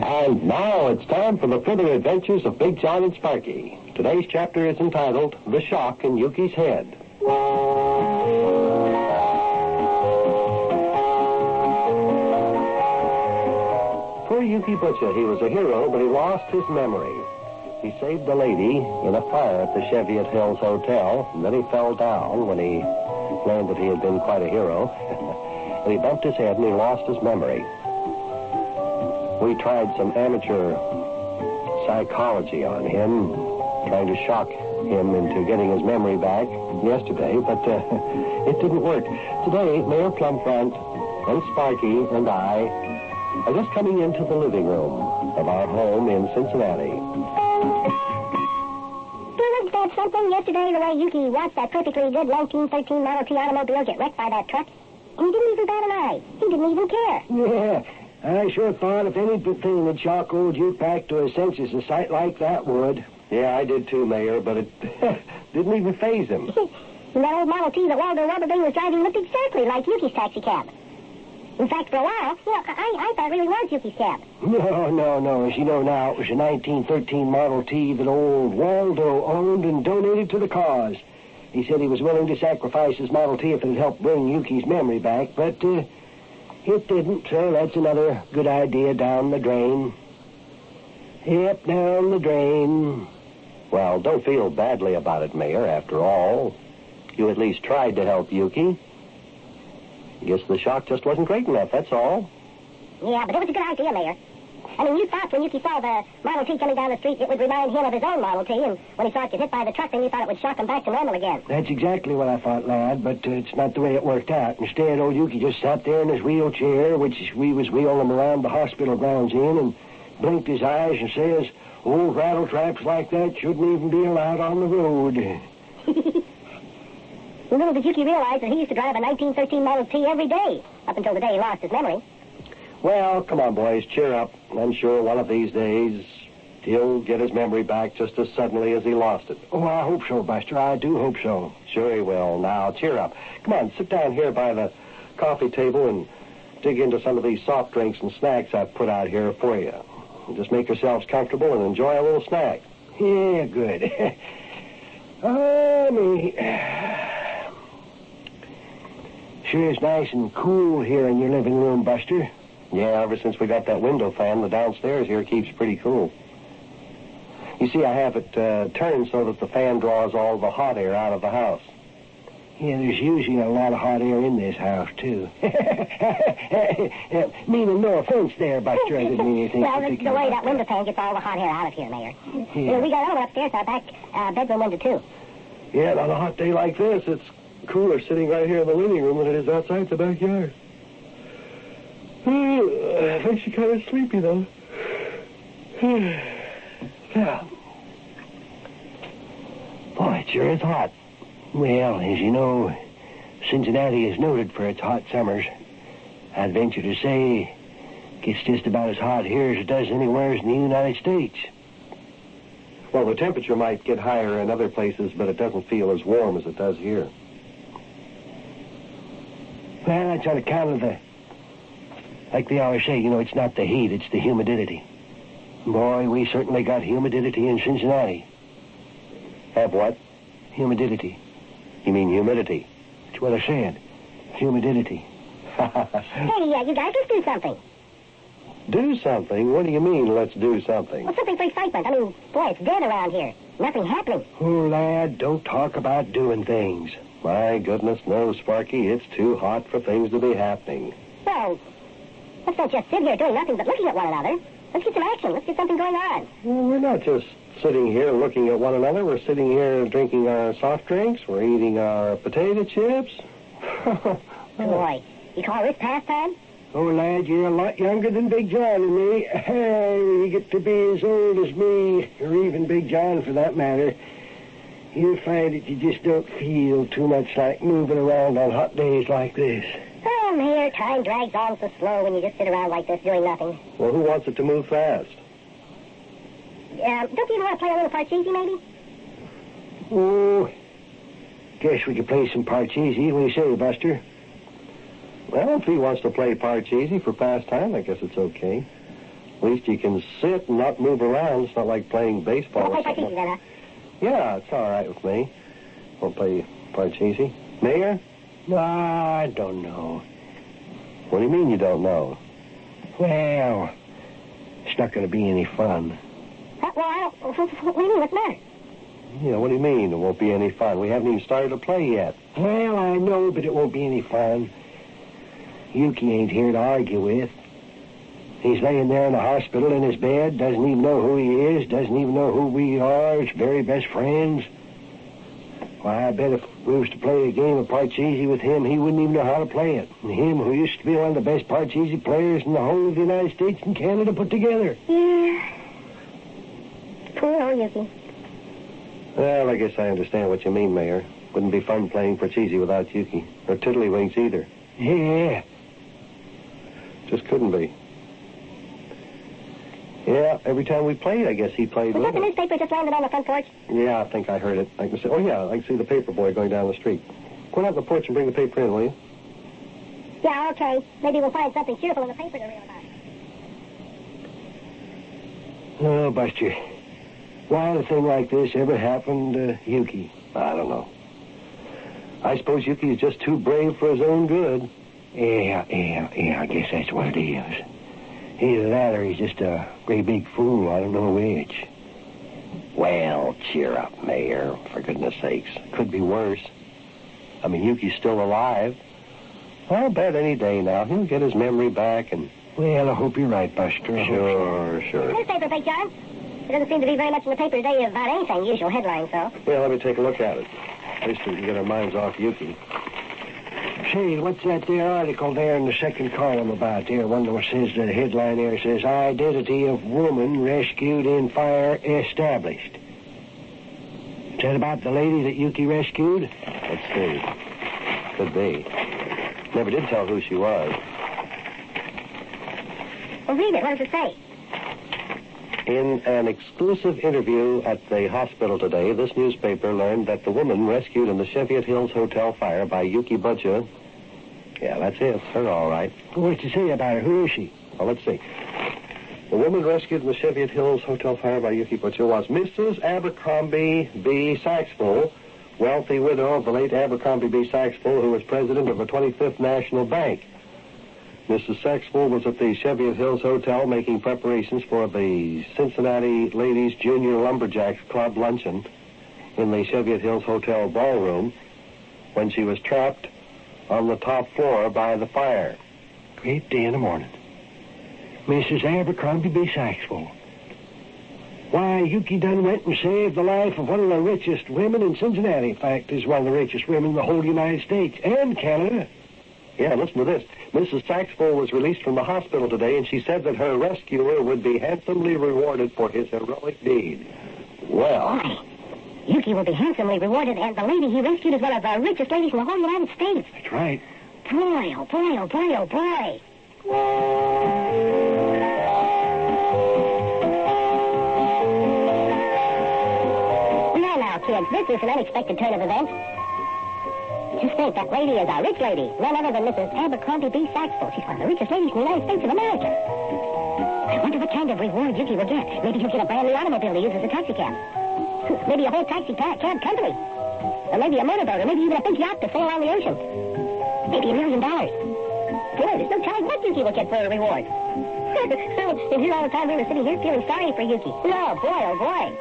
And now it's time for the further adventures of Big John and Sparkie. Today's chapter is entitled The Shock in Yuki's Head. Poor Yuki Butcher, he was a hero, but he lost his memory. He saved a lady in a fire at the Cheviot Hills Hotel, and then he fell down when he learned that he had been quite a hero. And he bumped his head and he lost his memory. We tried some amateur psychology on him, trying to shock him into getting his memory back yesterday, but it didn't work. Today, Mayor Plumfront and Sparkie and I are just coming into the living room of our home in Cincinnati. Wasn't that something yesterday, the way Yuki watched that perfectly good 1913 Model T automobile get wrecked by that truck? And he didn't even bat an eye. He didn't even care. Yeah, I sure thought if anything would shock old Ute back to his senses, a sight like that would. Yeah, I did too, Mayor, but it didn't even faze him. And that old Model T that Waldo Rubberby was driving looked exactly like Yuki's taxi cab. In fact, for a while, I thought it really was Yuki's cab. No. As you know now, it was a 1913 Model T that old Waldo owned and donated to the cause. He said he was willing to sacrifice his Model T if it would help bring Yuki's memory back, but it didn't, so that's another good idea down the drain. Yep, down the drain. Well, don't feel badly about it, Mayor. After all, you at least tried to help Yuki. Guess the shock just wasn't great enough, that's all. Yeah, but it was a good idea, Mayor. I mean, you thought when Yuki saw the Model T coming down the street, it would remind him of his own Model T, and when he saw it get hit by the truck, then you thought it would shock him back to normal again. That's exactly what I thought, lad, but it's not the way it worked out. Instead, old Yuki just sat there in his wheelchair, which we was wheeling him around the hospital grounds in, and blinked his eyes and says, old rattletraps like that shouldn't even be allowed on the road. Little did Yuki realize that he used to drive a 1913 Model T every day, up until the day he lost his memory. Well, come on, boys, cheer up. I'm sure one of these days he'll get his memory back just as suddenly as he lost it. Oh, I hope so, Buster. I do hope so. Sure he will. Now, cheer up. Come on, sit down here by the coffee table and dig into some of these soft drinks and snacks I've put out here for you. Just make yourselves comfortable and enjoy a little snack. Yeah, good. Oh, me. Sure is nice and cool here in your living room, Buster. Yeah, ever since we got that window fan, the downstairs here keeps pretty cool. You see, I have it turned so that the fan draws all the hot air out of the house. Yeah, there's usually a lot of hot air in this house, too. Meaning no offense there, Buster. I didn't mean anything Well, the particular. way that window fan gets all the hot air out of here, Mayor. Yeah. You know, we got another one upstairs, our back bedroom window, too. Yeah, and on a hot day like this, it's cooler sitting right here in the living room than it is outside the backyard. Makes you kind of sleepy, though. Yeah. Boy, it sure is hot. Well, as you know, Cincinnati is noted for its hot summers. I'd venture to say it gets just about as hot here as it does anywhere in the United States. Well, the temperature might get higher in other places, but it doesn't feel as warm as it does here. Well, that's on account of like they always say, you know, it's not the heat, it's the humidity. Boy, we certainly got humidity in Cincinnati. Have what? Humidity. You mean humidity? That's what I said. Humidity. Hey, you guys, let's do something. Do something? What do you mean, let's do something? Well, something for excitement. I mean, boy, it's dead around here. Nothing happening. Oh, lad, don't talk about doing things. My goodness, no, Sparkie. It's too hot for things to be happening. Well, let's not just sit here doing nothing but looking at one another. Let's get some action. Let's get something going on. Well, we're not just sitting here looking at one another. We're sitting here drinking our soft drinks. We're eating our potato chips. Boy, you call this pastime? Oh, lad, you're a lot younger than Big John and me. Hey, when you get to be as old as me, or even Big John for that matter, you'll find that you just don't feel too much like moving around on hot days like this. Oh, Mayor, time drags on so slow when you just sit around like this doing nothing. Well, who wants it to move fast? Don't you even want to play a little Parcheesi, maybe? Oh, guess we could play some Parcheesi. What do you say, Buster? Well, if he wants to play Parcheesi for pastime, I guess it's okay. At least you can sit and not move around. It's not like playing baseball We'll or play something. Parcheesi then, huh? Yeah, it's all right with me. We'll play Parcheesi. Mayor? No, I don't know. What do you mean you don't know? Well, it's not going to be any fun. Well, I don't... What do you mean? What's the matter? Yeah, what do you mean it won't be any fun? We haven't even started to play yet. Well, I know, but it won't be any fun. Yuki ain't here to argue with. He's laying there in the hospital in his bed, doesn't even know who he is, doesn't even know who we are, his very best friends. Why, I bet if we was to play a game of Parcheesi with him, he wouldn't even know how to play it. And him, who used to be one of the best Parcheesi players in the whole of the United States and Canada put together. Yeah. Poor old Yuki. Well, I guess I understand what you mean, Mayor. Wouldn't be fun playing Parcheesi without Yuki. Or Tiddlywinks either. Yeah. Just couldn't be. Yeah, every time we played, I guess he played Was with that the us. newspaper just landed on the front porch? Yeah, I think I heard it. I can see. Oh, yeah, I can see the paper boy going down the street. Go out on the porch and bring the paper in, will you? Yeah, okay. Maybe we'll find something cheerful in the paper to read about. Oh, Buster. Why did a thing like this ever happen to Yuki? I don't know. I suppose Yuki is just too brave for his own good. Yeah, I guess that's what it is. Either that or he's just a great big fool. I don't know which. Well, cheer up, Mayor. For goodness sakes. Could be worse. I mean, Yuki's still alive. I'll bet any day now he'll get his memory back and... Well, I hope you're right, Buster. I hope so. Sure. Newspaper, Big John. There doesn't seem to be very much in the paper today about anything, usual headlines, though. Well, let me take a look at it. At least we can get our minds off Yuki. Say, what's that there article there in the second column about there? One that says, the headline there says, identity of woman rescued in fire established. Is that about the lady that Yuki rescued? Let's see. Could be. Never did tell who she was. Well, read it. What does it say? In an exclusive interview at the hospital today, this newspaper learned that the woman rescued in the Cheviot Hills Hotel fire by Yuki Butcher. Yeah, that's it. It's her, all right. What's it say about her? Who is she? Well, let's see. The woman rescued in the Cheviot Hills Hotel fire by Yuki Butcher was Mrs. Abercrombie B. Saxfull, wealthy widow of the late Abercrombie B. Saxfull, who was president of the 25th National Bank. Mrs. Saxfull was at the Cheviot Hills Hotel making preparations for the Cincinnati Ladies Junior Lumberjacks Club luncheon in the Cheviot Hills Hotel ballroom when she was trapped on the top floor by the fire. Great day in the morning. Mrs. Abercrombie B. Saxfull. Why, Yuki done went and saved the life of one of the richest women in Cincinnati. In fact, is one of the richest women in the whole United States and Canada. Yeah, listen to this. Mrs. Saxfull was released from the hospital today, and she said that her rescuer would be handsomely rewarded for his heroic deed. Well, Why? Yuki will be handsomely rewarded, and the lady he rescued is one of the richest ladies in the whole United States. That's right. Boy, oh boy, oh boy, oh boy. Now, kids, this is an unexpected turn of events. Just think, that lady is a rich lady. None other than Mrs. Abercrombie B. Saxfull. She's one of the richest ladies in the United States of America. I wonder what kind of reward Yuki will get. Maybe he'll get a brand new automobile to use as a taxi cab. Maybe a whole taxi cab company. Or maybe a motorboat, or maybe even a big yacht to sail around the ocean. Maybe $1 million. Boy, there's no telling what Yuki will get for a reward. And here all the time we were sitting here feeling sorry for Yuki. Oh, boy, oh, boy.